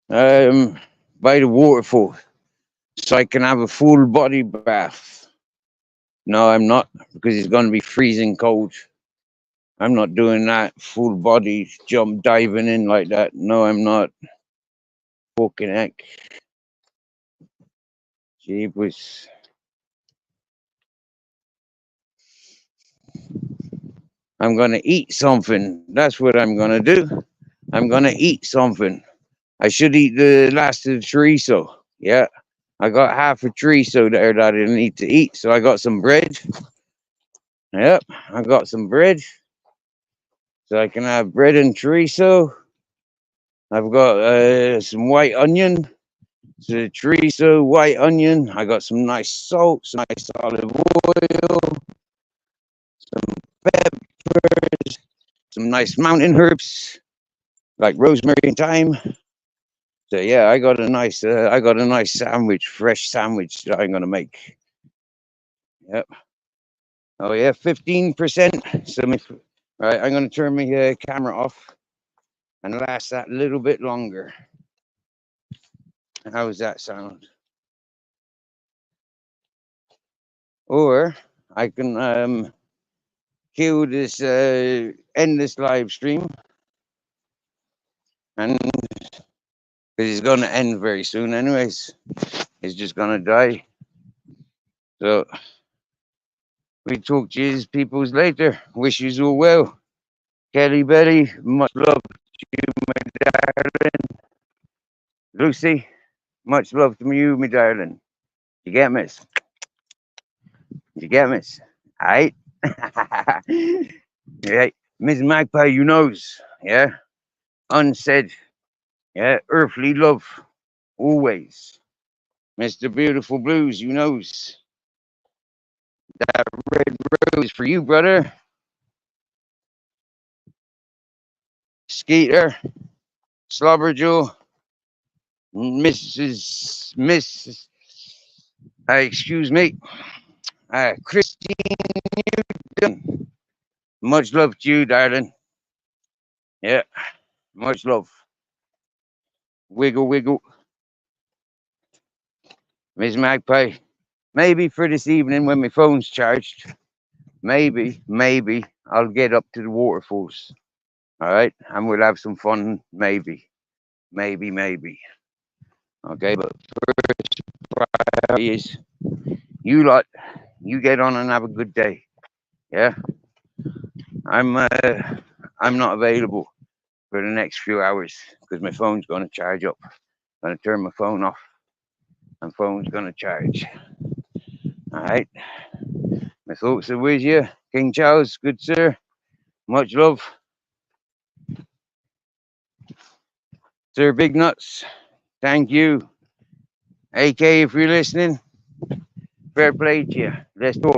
by the waterfall so I can have a full body bath. No, I'm not, because it's gonna be freezing cold. I'm not doing that full body jump diving in like that. No, I'm not. Fucking heck. Jeepers. I'm gonna eat something. That's what I'm gonna do. I'm gonna eat something. I should eat the last of the chorizo. Yeah. I got half a chorizo there that I didn't need to eat. So I got some bread. Yep. I got some bread. So I can have bread and chorizo. I've got some white onion. So chorizo, white onion. I got some nice salt, some nice olive oil, some peppers, some nice mountain herbs like rosemary and thyme. So yeah, I got a nice sandwich, fresh sandwich that I'm gonna make. Yep. Oh yeah, 15%. So right, I'm gonna turn my camera off and last that a little bit longer. How does that sound? Or I can kill this, end this live stream, and because it's gonna end very soon, anyways. It's just gonna die. So we talk to you peoples later. Wish you all well. Kelly Betty, much love to you, my darling. Lucy, much love to you, my darling. You get miss? You get miss? Alright? Yeah, Miss Magpie, you knows. Yeah? Unsaid. Yeah? Earthly love. Always. Mr. Beautiful Blues, you knows. That red rose for you, brother. Skeeter, Slobberjoe, Miss, excuse me, Christine Newton. Much love to you, darling. Yeah, much love. Wiggle, wiggle. Miss Magpie. Maybe for this evening when my phone's charged, maybe I'll get up to the waterfalls. All right, and we'll have some fun. Maybe. Okay, but first priority is you lot. You get on and have a good day. Yeah, I'm not available for the next few hours because my phone's going to charge up. I'm going to turn my phone off, and phone's going to charge. All right. My thoughts are with you, King Charles. Good sir. Much love, Sir Big Nuts. Thank you, AK. If you're listening, fair play to you. Let's talk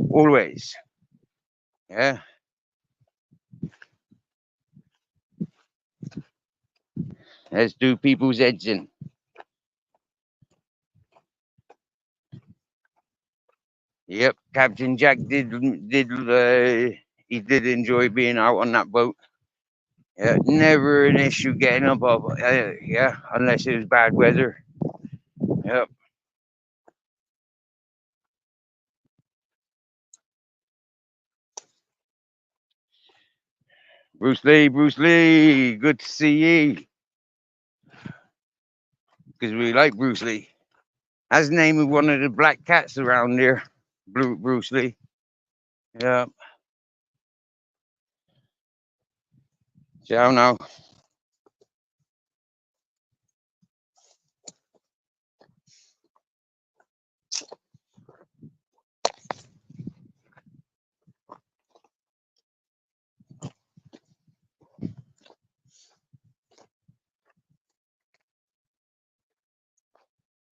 always. Yeah. Let's do people's heads in. Yep, Captain Jack did he did enjoy being out on that boat. Yeah, never an issue getting up. Yeah, unless it was bad weather. Yep. Bruce Lee, good to see ye. Because we like Bruce Lee. That's the name of one of the black cats around there, Bruce Lee. Yeah. Ciao now.